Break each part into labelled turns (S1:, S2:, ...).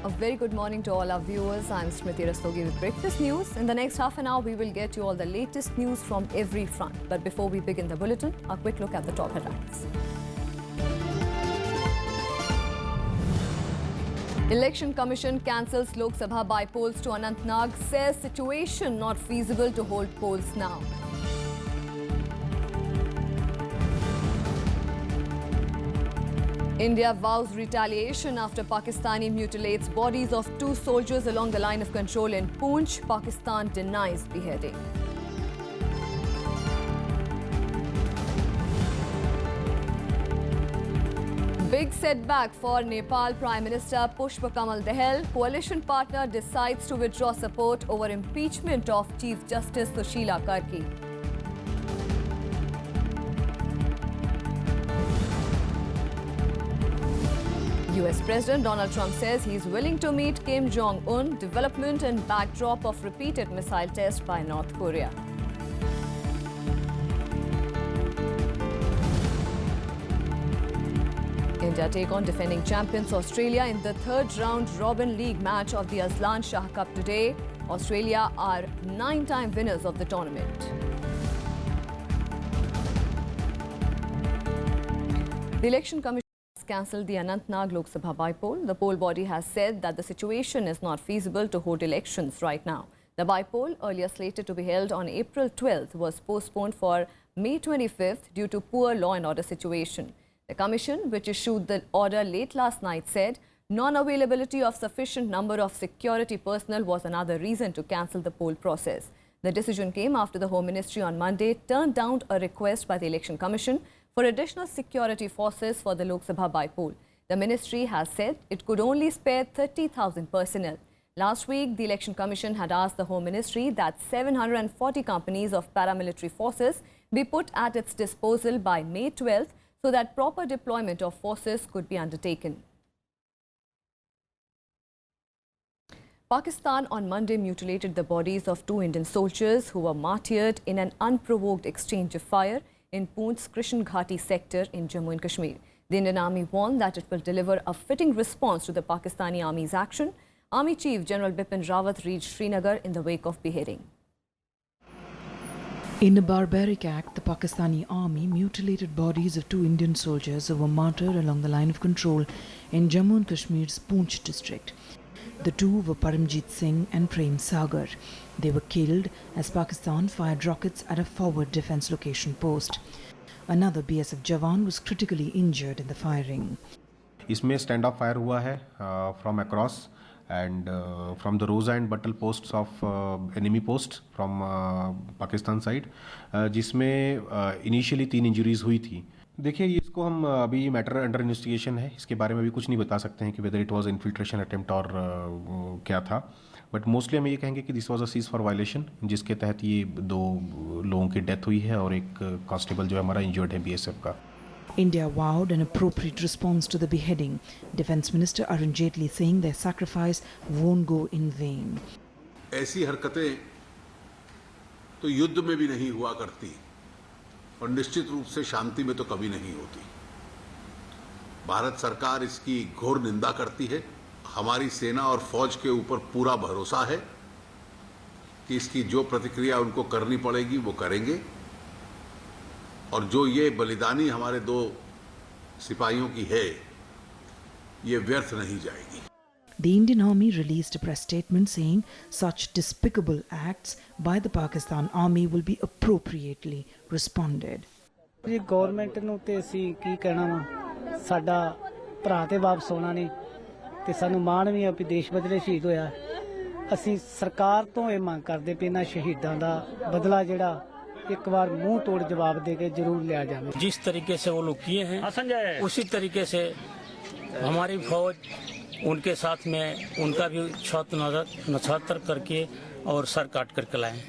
S1: A very good morning to all our viewers. I'm Smriti Rastogi with Breakfast News. In the next half an hour, we will get you all the latest news from every front. But before we begin the bulletin, a quick look at the top headlines. Election Commission cancels Lok Sabha by polls to Anantnag, says situation not feasible to hold polls now. India vows retaliation after Pakistani mutilates bodies of 2 soldiers along the line of control in Poonch. Pakistan denies beheading. Big setback for Nepal Prime Minister Pushpa Kamal Dahal. Coalition partner decides to withdraw support over impeachment of Chief Justice Sushila Karki. US President Donald Trump says he's willing to meet Kim Jong-un. Development and backdrop of repeated missile tests by North Korea. India take on defending champions Australia in the 3rd round Robin League match of the Aslan Shah Cup today. Australia are 9-time winners of the tournament. The Election Commission cancelled the Anantnag Lok Sabha by-poll. The poll body has said that the situation is not feasible to hold elections right now. The by-poll, earlier slated to be held on April 12th, was postponed for May 25th due to poor law and order situation. The commission, which issued the order late last night, said non-availability of sufficient number of security personnel was another reason to cancel the poll process. The decision came after the Home Ministry on Monday turned down a request by the Election Commission for additional security forces for the Lok Sabha by-poll. The ministry has said it could only spare 30,000 personnel. Last week, the Election Commission had asked the Home Ministry that 740 companies of paramilitary forces be put at its disposal by May 12th so that proper deployment of forces could be undertaken. Pakistan on Monday mutilated the bodies of 2 Indian soldiers who were martyred in an unprovoked exchange of fire in Poonch's Krishan Ghati sector in Jammu and Kashmir. The Indian Army warned that it will deliver a fitting response to the Pakistani Army's action. Army Chief General Bipin Rawat reached Srinagar in the wake of beheading.
S2: In a barbaric act, the Pakistani Army mutilated bodies of 2 Indian soldiers who were martyred along the line of control in Jammu and Kashmir's Poonch district. The 2 were Paramjit Singh and Prem Sagar. They were killed as Pakistan fired rockets at a forward defence location post. Another BSF Jawan was critically injured in the firing.
S3: इसमें stand off fire हुआ है from across and from the Rosa and Battle posts of enemy posts from Pakistan side, जिसमें initially 3 injuries हुई थी. देखिए, इसको हम अभी मैटर अंडर इन्वेस्टिगेशन है, इसके बारे में भी कुछ नहीं बता सकते हैं कि whether it was infiltration attempt और क्या था. बट मोस्टली हम ये कहेंगे कि this was a ceasefire violation, जिसके तहत ये 2 लोगों की डेथ हुई है और एक कांस्टेबल जो है हमारा इंजर्ड है बीएसएफ का.
S2: India vowed an appropriate response to the beheading. Defence Minister Arun Jaitley saying their sacrifice won't go in vain.
S4: ऐसी हरकतें तो युद्ध में भी नहीं हुआ करती और निश्चित रूप से शांति में तो कभी नहीं होती. भारत सरकार इसकी घोर निंदा करती है. हमारी सेना और फौज के ऊपर पूरा भरोसा है कि इसकी जो प्रतिक्रिया उनको करनी पड़ेगी वो करेंगे और जो ये बलिदानी हमारे 2 सिपाहियों की है ये व्यर्थ नहीं जाएगी.
S2: The Indian Army released a press statement saying such despicable acts by the Pakistan Army will be appropriately responded.
S5: जी गवर्नमेंट ਨੂੰ ਤੇ ਅਸੀਂ ਕੀ ਕਹਿਣਾ ਵਾ, ਸਾਡਾ ਭਰਾ ਤੇ ਵਾਪਸ ਆਉਣਾ ਨਹੀਂ ਤੇ ਸਾਨੂੰ ਮਾਣ ਵੀ ਆ ਵੀ ਦੇਸ਼ ਬਦਲੇ ਸ਼ਹੀਦ ਹੋਇਆ. ਅਸੀਂ ਸਰਕਾਰ ਤੋਂ ਇਹ ਮੰਗ ਕਰਦੇ ਪਏ ਨਾ ਸ਼ਹੀਦਾਂ ਦਾ ਬਦਲਾ ਜਿਹੜਾ एक बार मुंह तोड़ जवाब देके जरूर लिया जाए.
S6: जिस तरीके से वो लोग किए हैं उसी तरीके से हमारी फौज उनके साथ में उनका भी नछातर करके और सर काट करके लाए.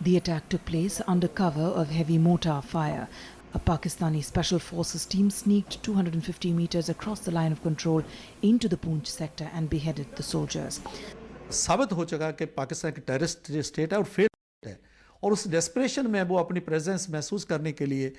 S2: The attack took place under cover of heavy mortar fire. A Pakistani Special Forces team sneaked 250 meters across the line of control into the Poonch sector and beheaded the soldiers.
S7: साबित हो चुका कि पाकिस्तान की terrorist state है और fail है और उस डेस्परेशन में वो अपनी प्रेजेंस महसूस करने के लिए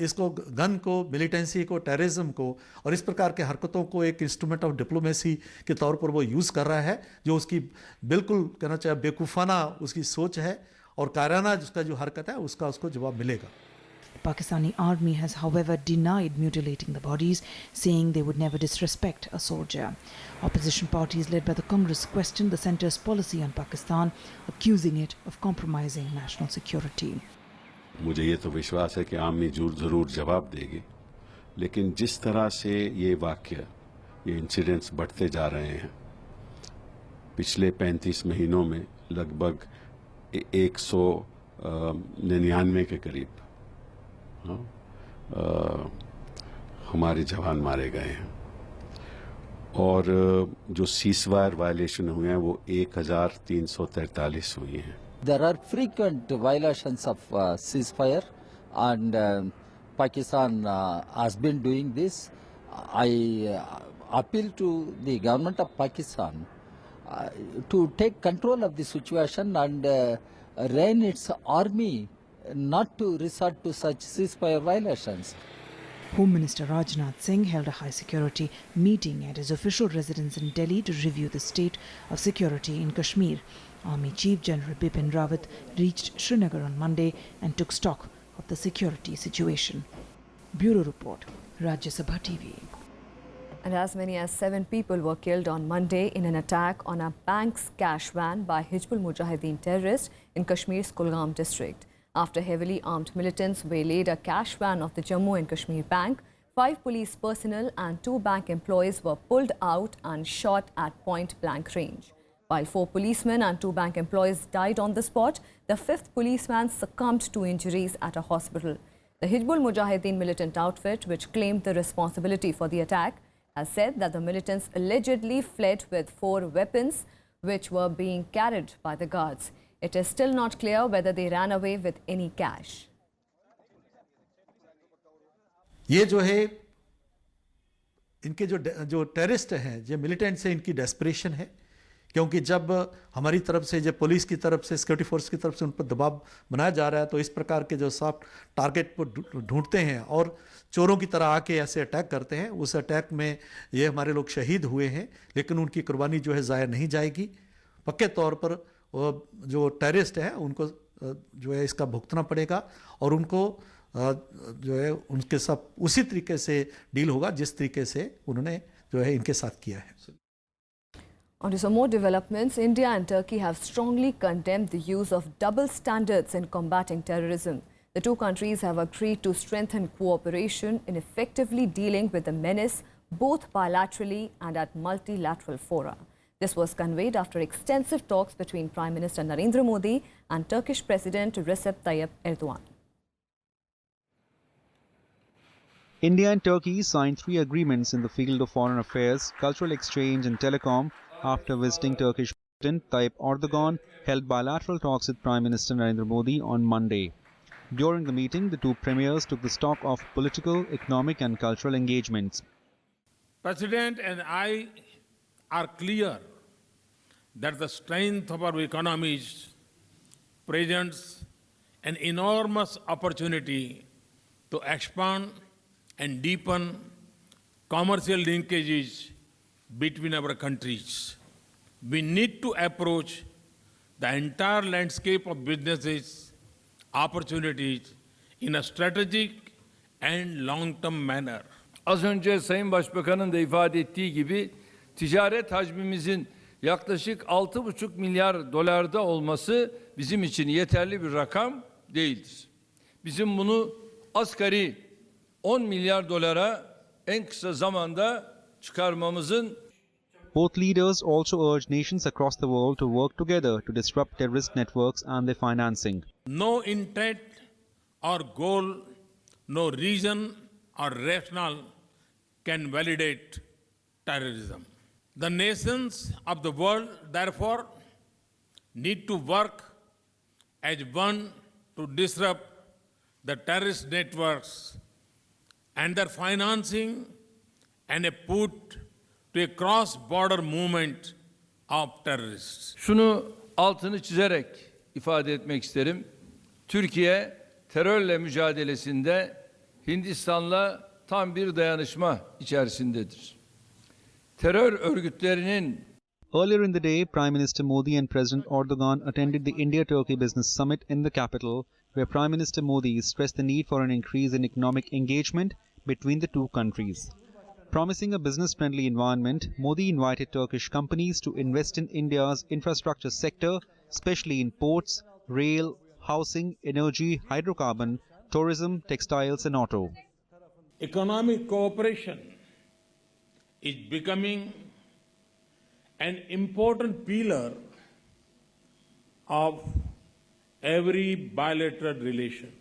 S7: इसको गन को, मिलिटेंसी को, टेररिज्म को और इस प्रकार के हरकतों को एक इंस्ट्रूमेंट ऑफ डिप्लोमेसी के तौर पर वो यूज़ कर रहा है, जो उसकी बिल्कुल कहना चाहिए बेवकूफ़ाना उसकी सोच है और कायराना जिसका जो हरकत है उसका उसको जवाब मिलेगा।
S2: The Pakistani army has, however, denied mutilating the bodies, saying they would never disrespect a soldier. Opposition parties led by the Congress questioned the centre's policy on Pakistan, accusing it of compromising national security.
S8: मुझे ये तो विश्वास है कि army ज़रूर जवाब देगी, लेकिन जिस तरह से ये वाक़या, ये इंसिडेंट्स बढ़ते जा रहे हैं, पिछले 35 महीनों में लगभग 199 के करीब हमारे जवान मारे गए हैं और जो सीज़फायर वायलेशन हुए हैं वो 1343 हुई हैं।
S9: There are frequent violations of ceasefire and Pakistan has been doing this. I appeal to the government of Pakistan to take control of the situation and rein its army not to resort to such ceasefire violations.
S2: Home Minister Rajnath Singh held a high security meeting at his official residence in Delhi to review the state of security in Kashmir. Army Chief General Bipin Rawat reached Srinagar on Monday and took stock of the security situation. Bureau Report, Rajya Sabha TV.
S1: And as many as 7 people were killed on Monday in an attack on a bank's cash van by Hizbul Mujahideen terrorists in Kashmir's Kulgam district. After heavily armed militants waylaid a cash van of the Jammu and Kashmir Bank, 5 police personnel and 2 bank employees were pulled out and shot at point-blank range. While 4 policemen and 2 bank employees died on the spot, the 5th policeman succumbed to injuries at a hospital. The Hizbul Mujahideen militant outfit, which claimed the responsibility for the attack, has said that the militants allegedly fled with 4 weapons which were being carried by the guards. It is still not clear whether they ran away with any cash.
S7: ये जो है इनके जो terrorist हैं, जो militants हैं, इनकी desperation है, क्योंकि जब हमारी तरफ से, जब पुलिस की तरफ से, सिक्योरिटी फोर्स की तरफ से उन पर दबाव बनाया जा रहा है, तो इस प्रकार के जो सॉफ्ट टारगेट पर ढूंढते हैं और चोरों की तरह आके ऐसे अटैक करते हैं। उस अटैक में ये हमारे लोग शहीद हुए हैं, लेकिन उनकी कुर्बानी जो है ज़ाया नहीं जाएगी। पक्के तौर पर जो टेररिस्ट हैं उनको जो है इसका भुगतना पड़ेगा और उनको जो है उनके साथ उसी तरीके से डील होगा जिस तरीके से उन्होंने जो है इनके साथ किया है।
S1: On to some more developments, India and Turkey have strongly condemned the use of double standards in combating terrorism. The 2 countries have agreed to strengthen cooperation in effectively dealing with the menace, both bilaterally and at multilateral fora. This was conveyed after extensive talks between Prime Minister Narendra Modi and Turkish President Recep Tayyip Erdogan.
S10: India and Turkey signed 3 agreements in the field of foreign affairs, cultural exchange and telecom after visiting Turkish President Tayyip Erdogan held bilateral talks with Prime Minister Narendra Modi on Monday. During the meeting, the 2 premiers took the stock of political, economic and cultural engagements.
S11: President and I are clear that the strength of our economies presents an enormous opportunity to expand and deepen commercial linkages between our countries. We need to approach the entire landscape of businesses, opportunities in a strategic and long-term manner.
S12: Az önce Sayın Başbakan'ın da ifade ettiği gibi ticaret hacmimizin yaklaşık 6,5 milyar dolarda olması bizim için yeterli bir rakam değildir. Bizim bunu asgari 10 milyar dolara en kısa zamanda çıkarmamızın.
S10: Both leaders also urged nations across the world to work together to disrupt terrorist networks and their financing.
S11: No intent or goal, no reason or rationale can validate terrorism. The nations of the world, therefore, need to work as one to disrupt the terrorist networks and their financing and put to a cross-border movement of terrorists.
S12: Şunu altını çizerek ifade etmek isterim. Türkiye terörle mücadelesinde Hindistan'la tam bir dayanışma içerisindedir. Terör örgütlerinin
S10: Earlier in the day, Prime Minister Modi and President Erdogan attended the India-Turkey Business Summit in the capital, where Prime Minister Modi stressed the need for an increase in economic engagement between the two countries. Promising a business-friendly environment, Modi invited Turkish companies to invest in India's infrastructure sector, especially in ports, rail, housing, energy, hydrocarbon, tourism, textiles and auto.
S11: Economic cooperation is becoming an important pillar of every bilateral relation.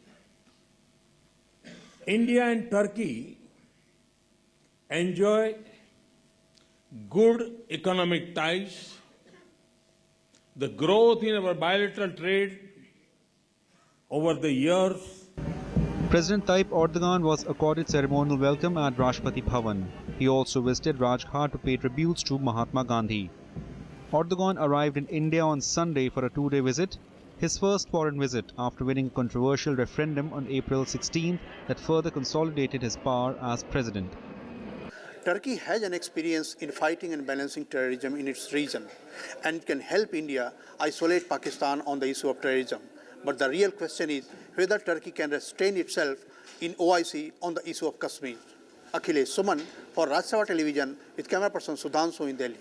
S11: India and Turkey enjoy good economic ties. The growth in our bilateral trade over the years.
S10: President Tayyip Erdogan was accorded ceremonial welcome at Rashtrapati Bhavan. He also visited Rajghat to pay tributes to Mahatma Gandhi. Erdogan arrived in India on Sunday for a two-day visit, his first foreign visit after winning a controversial referendum on April 16th that further consolidated his power as president.
S13: Turkey has an experience in fighting and balancing terrorism in its region, and can help India isolate Pakistan on the issue of terrorism. But the real question is whether Turkey can restrain itself in OIC on the issue of Kashmir. Akhilesh Suman for Rajya Television with camera person Sudhanshu in Delhi.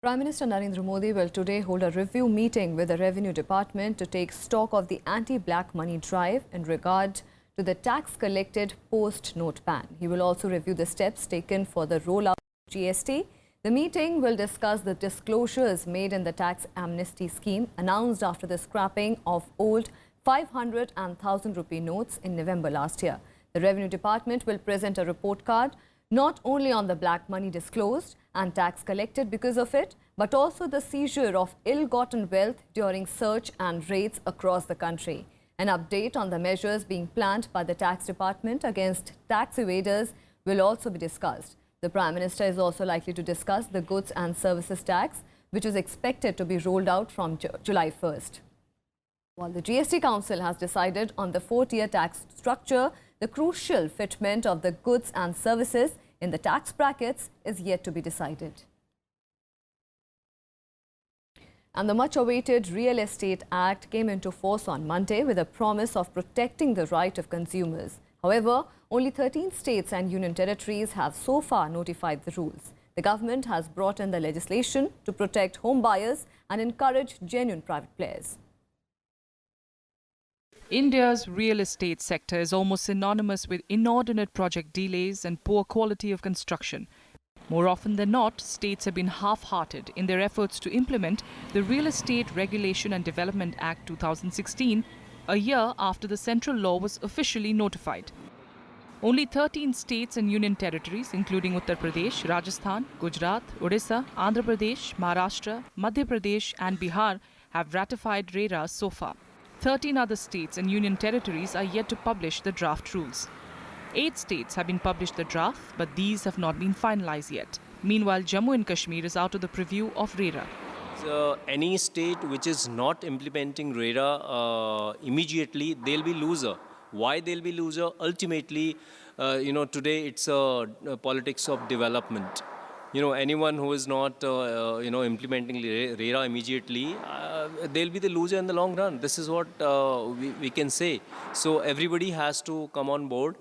S1: Prime Minister Narendra Modi will today hold a review meeting with the Revenue Department to take stock of the anti-black money drive in regard to the tax collected post-note ban. He will also review the steps taken for the rollout of GST. The meeting will discuss the disclosures made in the tax amnesty scheme announced after the scrapping of old 500 and 1000 rupee notes in November last year. The Revenue Department will present a report card not only on the black money disclosed and tax collected because of it, but also the seizure of ill-gotten wealth during search and raids across the country. An update on the measures being planned by the Tax Department against tax evaders will also be discussed. The Prime Minister is also likely to discuss the goods and services tax, which is expected to be rolled out from July 1st. While the GST Council has decided on the 4-tier tax structure, the crucial fitment of the goods and services in the tax brackets is yet to be decided. And the much-awaited Real Estate Act came into force on Monday with a promise of protecting the right of consumers. However, only 13 states and union territories have so far notified the rules. The government has brought in the legislation to protect home buyers and encourage genuine private players.
S14: India's real estate sector is almost synonymous with inordinate project delays and poor quality of construction. More often than not, states have been half-hearted in their efforts to implement the Real Estate Regulation and Development Act 2016, a year after the central law was officially notified. Only 13 states and union territories, including Uttar Pradesh, Rajasthan, Gujarat, Odisha, Andhra Pradesh, Maharashtra, Madhya Pradesh and Bihar have ratified RERA so far. 13 other states and union territories are yet to publish the draft rules. 8 states have been published the draft, but these have not been finalized yet. Meanwhile, Jammu and Kashmir is out of the preview of RERA.
S15: Any state which is not implementing RERA immediately, they'll be loser. Why they'll be loser? Ultimately, today it's a politics of development. Anyone who is not, implementing RERA immediately, they'll be the loser in the long run. This is what we can say. So everybody has to come on board.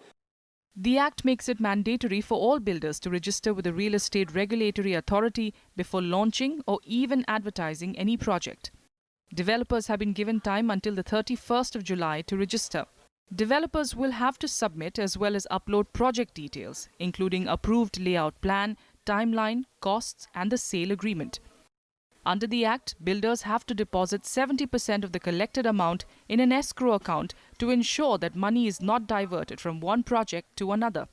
S14: The Act makes it mandatory for all builders to register with the Real Estate Regulatory Authority before launching or even advertising any project. Developers have been given time until the 31st of July to register. Developers will have to submit as well as upload project details, including approved layout plan, timeline, costs and the sale agreement. Under the Act, builders have to deposit 70% of the collected amount in an escrow account to ensure that money is not diverted from one project to another.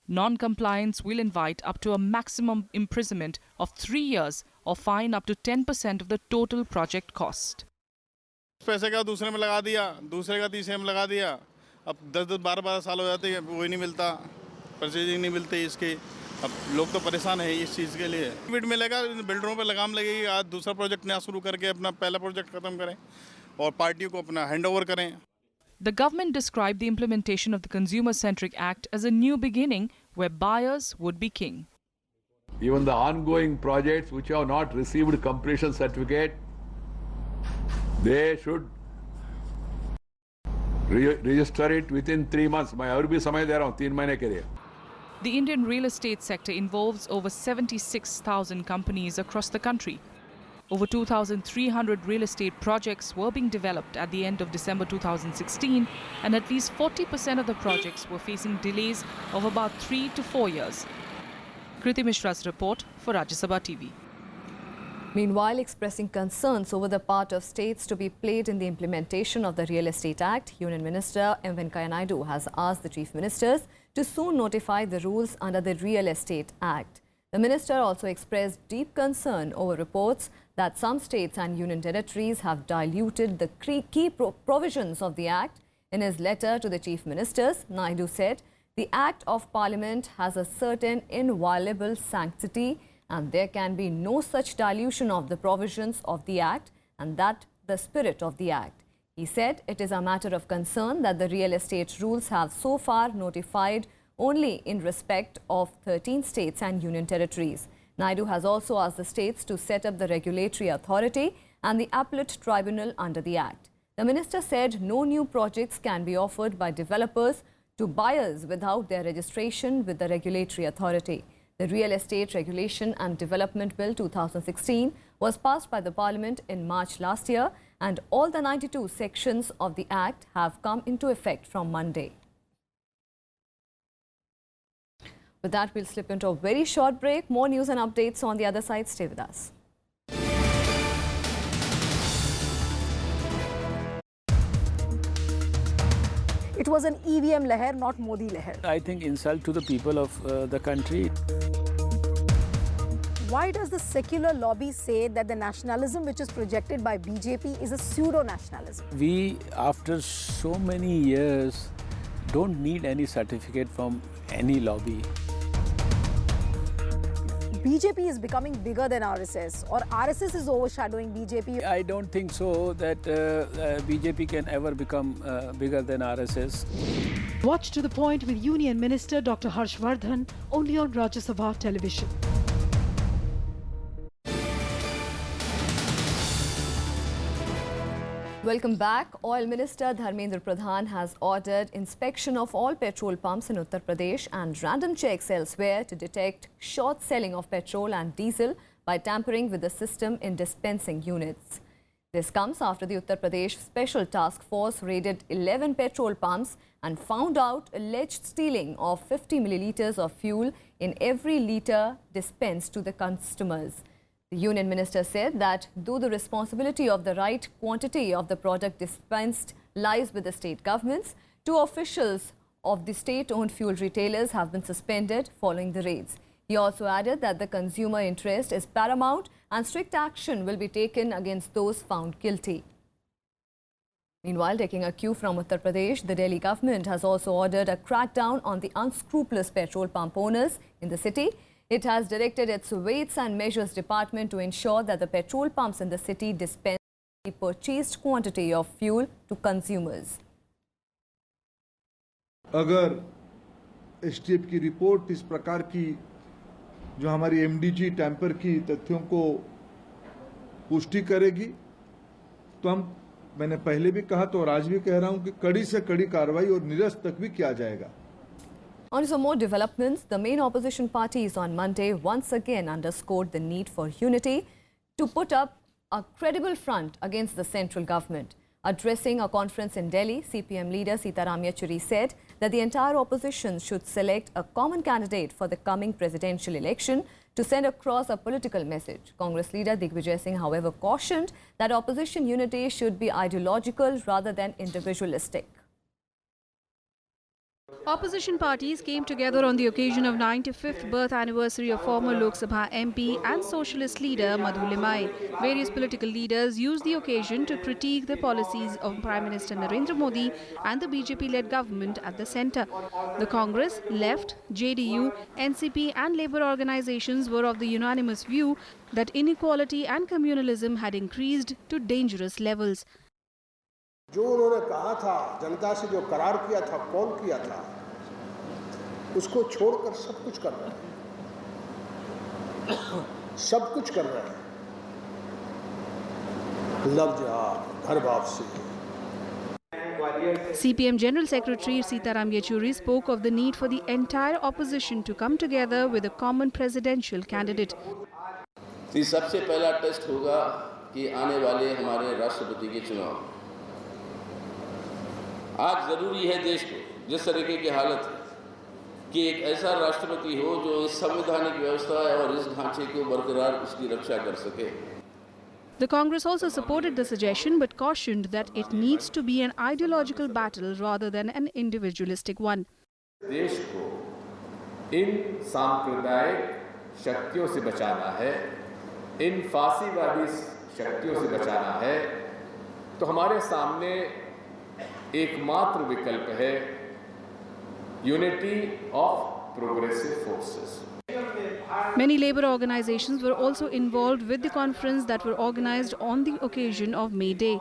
S14: Non-compliance will invite up to a maximum imprisonment of 3 years or fine up to 10% of the total project cost.
S16: पैसे का दूसरे में लगा दिया, दूसरे का तीसरे में लगा दिया, अब 10-10, 12-12 साल हो जाते हैं, वही नहीं मिलता, परचेजिंग नहीं मिलती इसके, अब लोग तो परेशान है इस चीज़ के लिए। कोविड मिलेगा, बिल्डरों पे लगाम लगेगी, आज दूसरा प्रोजेक्ट नया शुरू करके अपना पहला प्रोजेक्ट खत्म करें और पार्टियों को अपना हैंडओवर करें।
S14: The government described the implementation of the Consumer-Centric Act as a new beginning where buyers would be king.
S17: Even the ongoing projects which have not received completion certificate, they should register it within 3 months. मैं और भी समय दे रहा हूँ 3 महीने के लिए.
S14: The Indian real estate sector involves over 76,000 companies across the country. Over 2,300 real estate projects were being developed at the end of December 2016, and at least 40% of the projects were facing delays of about 3 to 4 years. Kriti Mishra's report for Rajya Sabha TV.
S1: Meanwhile, expressing concerns over the part of states to be played in the implementation of the Real Estate Act, Union Minister M. Venkaiah Naidu has asked the Chief Ministers to soon notify the rules under the Real Estate Act. The minister also expressed deep concern over reports that some states and union territories have diluted the key provisions of the Act. In his letter to the Chief Ministers, Naidu said, "The Act of Parliament has a certain inviolable sanctity and there can be no such dilution of the provisions of the Act and that the spirit of the Act." He said it is a matter of concern that the real estate rules have so far notified only in respect of 13 states and union territories. Naidu has also asked the states to set up the regulatory authority and the appellate tribunal under the Act. The minister said no new projects can be offered by developers to buyers without their registration with the regulatory authority. The Real Estate Regulation and Development Bill 2016 was passed by the Parliament in March last year, and all the 92 sections of the Act have come into effect from Monday. With that, we'll slip into a very short break. More news and updates on the other side. Stay with us.
S18: It was an EVM leher, not Modi leher.
S6: I think insult to the people of the country.
S18: Why does the secular lobby say that the nationalism which is projected by BJP is a pseudo-nationalism?
S6: We, after so many years, don't need any certificate from any lobby.
S18: BJP is becoming bigger than RSS, or RSS is overshadowing BJP.
S6: I don't think so that BJP can ever become bigger than RSS.
S19: Watch To The Point with Union Minister Dr. Harshvardhan only on Rajya Sabha television.
S1: Welcome back. Oil Minister Dharmendra Pradhan has ordered inspection of all petrol pumps in Uttar Pradesh and random checks elsewhere to detect short selling of petrol and diesel by tampering with the system in dispensing units. This comes after the Uttar Pradesh Special Task Force raided 11 petrol pumps and found out alleged stealing of 50 millilitres of fuel in every litre dispensed to the customers. The Union Minister said that though the responsibility of the right quantity of the product dispensed lies with the state governments, 2 officials of the state-owned fuel retailers have been suspended following the raids. He also added that the consumer interest is paramount and strict action will be taken against those found guilty. Meanwhile, taking a cue from Uttar Pradesh, the Delhi government has also ordered a crackdown on the unscrupulous petrol pump owners in the city. It has directed its Weights and Measures Department to ensure that the petrol pumps in the city dispense the purchased quantity of fuel to consumers.
S20: अगर STF की report इस प्रकार की जो हमारी MDG tamper की तथ्यों को पुष्टि करेगी तो मैंने पहले भी कहा तो और आज भी कह रहा हूं कि कड़ी से कड़ी कार्रवाई और निरस्त तक भी किया जाएगा.
S1: On to some more developments, the main opposition parties on Monday once again underscored the need for unity to put up a credible front against the central government. Addressing a conference in Delhi, CPM leader Sitaram Yechuri said that the entire opposition should select a common candidate for the coming presidential election to send across a political message. Congress leader Digvijay Singh, however, cautioned that opposition unity should be ideological rather than individualistic.
S21: Opposition parties came together on the occasion of 95th birth anniversary of former Lok Sabha MP and socialist leader Madhu Limai. Various political leaders used the occasion to critique the policies of Prime Minister Narendra Modi and the BJP-led government at the centre. The Congress, Left, JDU, NCP and labour organisations were of the unanimous view that inequality and communalism had increased to dangerous levels.
S3: जो उन्होंने कहा था, जनता से जो करार किया था, कौन किया था, उसको छोड़कर सब कुछ कर रहे हैं, सब कुछ कर रहे हैं। लव जिहाद, घर वापसी।
S21: CPM General Secretary Sitaram Yechuri spoke of the need for the entire opposition to come together with a common presidential candidate.
S22: सबसे पहला टेस्ट होगा कि आने वाले हमारे राष्ट्रपति के चुनाव। आज जरूरी है देश को, जिस तरीके की हालत है, कि एक ऐसा राष्ट्रपति हो जो इस संवैधानिक व्यवस्था और इस ढांचे को बरकरार उसकी रक्षा कर सके।
S21: The Congress also supported the suggestion but cautioned that it needs to be an ideological battle rather than an individualistic one.
S23: देश को इन सांप्रदायिक शक्तियों से बचाना है, इन फासीवादी शक्तियों से बचाना है, तो हमारे सामने एकमात्र विकल्प है unity of progressive forces.
S21: Many labour organizations were also involved with the conference that were organized on the occasion of May Day.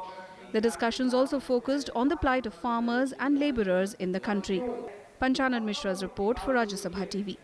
S21: The discussions also focused on the plight of farmers and labourers in the country. Panchanan Mishra's report for Rajya Sabha TV.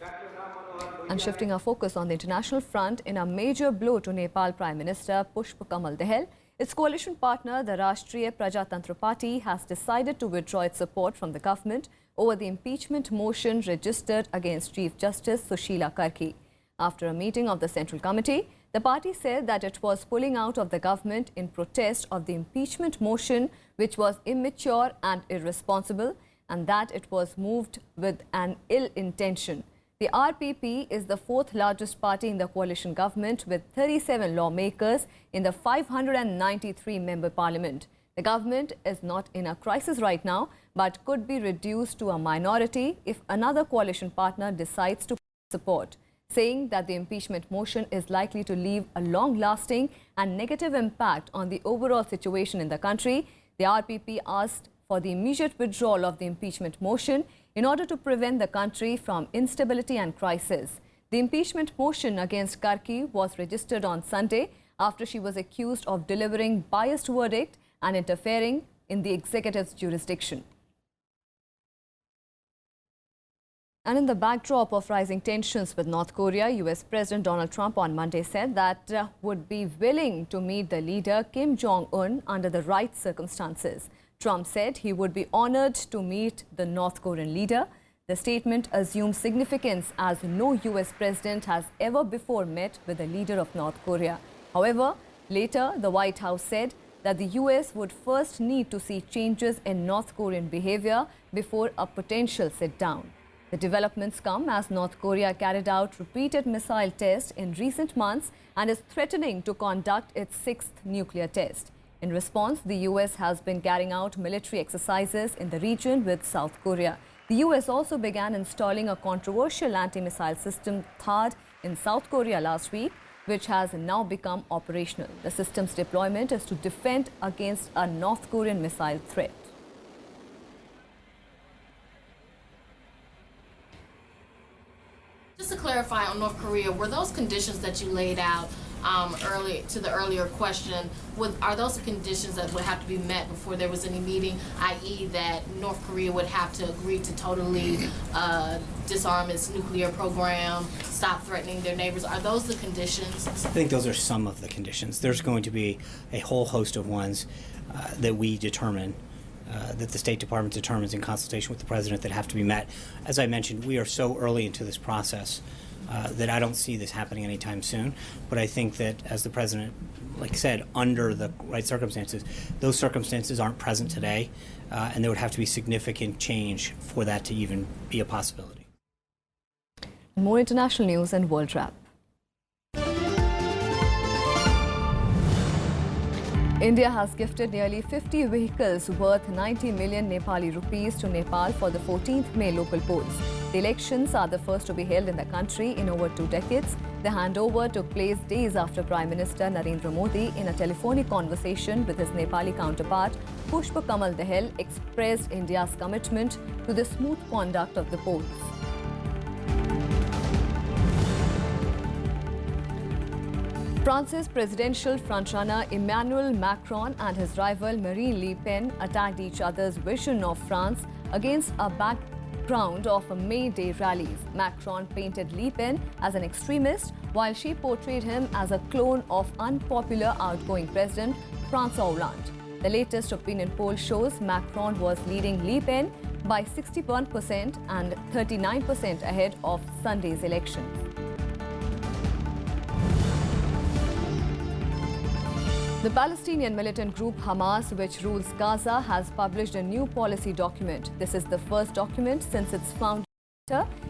S1: And shifting our focus on the international front, in a major blow to Nepal Prime Minister Pushpa Kamal Dahal, its coalition partner, the Rashtriya Prajatantra Party, has decided to withdraw its support from the government over the impeachment motion registered against Chief Justice Sushila Karki. After a meeting of the Central Committee, the party said that it was pulling out of the government in protest of the impeachment motion, which was immature and irresponsible, and that it was moved with an ill intention. The RPP is the fourth largest party in the coalition government with 37 lawmakers in the 593-member parliament. The government is not in a crisis right now, but could be reduced to a minority if another coalition partner decides to support, saying that the impeachment motion is likely to leave a long-lasting and negative impact on the overall situation in the country. The RPP asked for the immediate withdrawal of the impeachment motion in order to prevent the country from instability and crisis. The impeachment motion against Karki was registered on Sunday after she was accused of delivering biased verdict and interfering in the executive's jurisdiction. And in the backdrop of rising tensions with North Korea, US President Donald Trump on Monday said that would be willing to meet the leader Kim Jong-un under the right circumstances. Trump said he would be honored to meet the North Korean leader. The statement assumes significance as no US president has ever before met with the leader of North Korea. However, later the White House said that the US would first need to see changes in North Korean behavior before a potential sit-down. The developments come as North Korea carried out repeated missile tests in recent months and is threatening to conduct its sixth nuclear test. In response, the US has been carrying out military exercises in the region with South Korea. The US also began installing a controversial anti-missile system THAAD in South Korea last week, which has now become operational. The system's deployment is to defend against a North Korean missile threat.
S24: Just to clarify on North Korea, were those conditions that you laid out earlier question, are those the conditions that would have to be met before there was any meeting, i.e. that North Korea would have to agree to totally disarm its nuclear program, stop threatening their neighbors? Are those the conditions?
S25: I think those are some of the conditions. There's going to be a whole host of ones that we determine, that the State Department determines in consultation with the President that have to be met. As I mentioned, we are so early into this process that I don't see this happening anytime soon. But I think that, as the President, like I said, under the right circumstances, those circumstances aren't present today, and there would have to be significant change for that to even be a possibility.
S1: More international news and world wrap. India has gifted nearly 50 vehicles worth 90 million Nepali rupees to Nepal for the 14th May local polls. The elections are the first to be held in the country in over 2 decades. The handover took place days after Prime Minister Narendra Modi, in a telephonic conversation with his Nepali counterpart, Pushpa Kamal Dahal, expressed India's commitment to the smooth conduct of the polls. France's presidential frontrunner Emmanuel Macron and his rival Marine Le Pen attacked each other's vision of France against a background of May Day rallies. Macron painted Le Pen as an extremist, while she portrayed him as a clone of unpopular outgoing President François Hollande. The latest opinion poll shows Macron was leading Le Pen by 61% and 39% ahead of Sunday's election. The Palestinian militant group Hamas, which rules Gaza, has published a new policy document. This is the first document since its founding.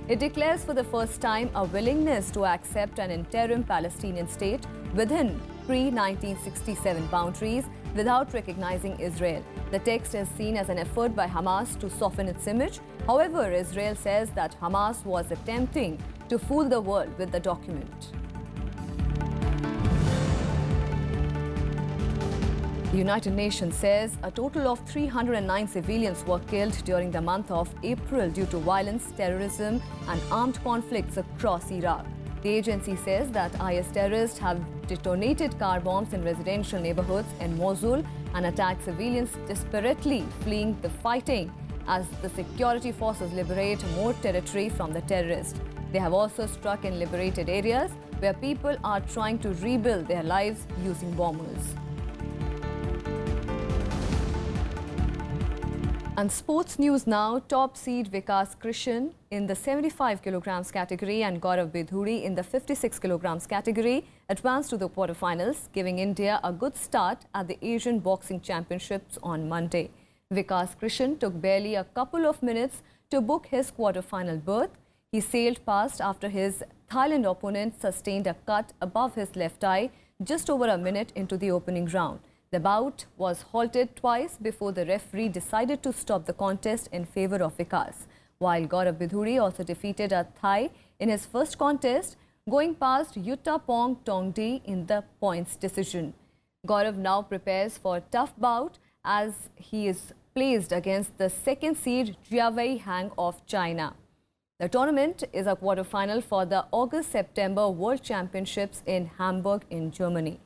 S1: It declares for the first time a willingness to accept an interim Palestinian state within pre-1967 boundaries without recognizing Israel. The text is seen as an effort by Hamas to soften its image. However, Israel says that Hamas was attempting to fool the world with the document. The United Nations says a total of 309 civilians were killed during the month of April due to violence, terrorism and armed conflicts across Iraq. The agency says that IS terrorists have detonated car bombs in residential neighborhoods in Mosul and attacked civilians desperately fleeing the fighting as the security forces liberate more territory from the terrorists. They have also struck in liberated areas where people are trying to rebuild their lives using bombers. And sports news now, top seed Vikas Krishan in the 75 kilograms category and Gaurav Bidhuri in the 56 kilograms category advanced to the quarterfinals, giving India a good start at the Asian Boxing Championships on Monday. Vikas Krishan took barely a couple of minutes to book his quarterfinal berth. He sailed past after his Thailand opponent sustained a cut above his left eye just over a minute into the opening round. The bout was halted twice before the referee decided to stop the contest in favour of Vikas, while Gaurav Bidhuri also defeated a Thai in his first contest, going past Yuttapong Tongdi in the points decision. Gaurav now prepares for a tough bout as he is placed against the second seed Jiawei Hang of China. The tournament is a quarter-final for the August-September World Championships in Hamburg in Germany.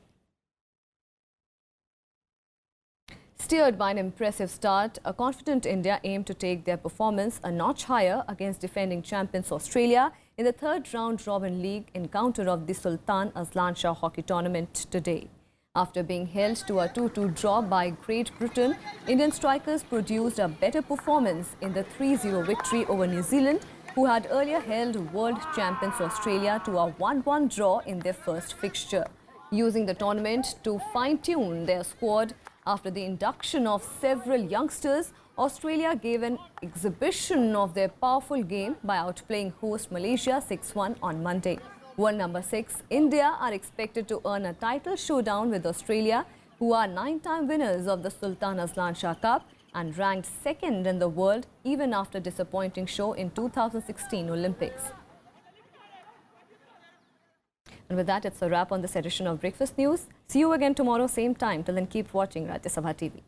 S1: Steered by an impressive start, a confident India aimed to take their performance a notch higher against defending champions Australia in the third round-robin league encounter of the Sultan Azlan Shah Hockey Tournament today. After being held to a 2-2 draw by Great Britain, Indian strikers produced a better performance in the 3-0 victory over New Zealand, who had earlier held world champions Australia to a 1-1 draw in their first fixture. Using the tournament to fine-tune their squad, after the induction of several youngsters, Australia gave an exhibition of their powerful game by outplaying host Malaysia 6-1 on Monday. World number 6, India are expected to earn a title showdown with Australia, who are 9-time winners of the Sultan Azlan Shah Cup and ranked second in the world even after disappointing show in 2016 Olympics. And with that, it's a wrap on this edition of Breakfast News. See you again tomorrow, same time. Till then, keep watching Rajya Sabha TV.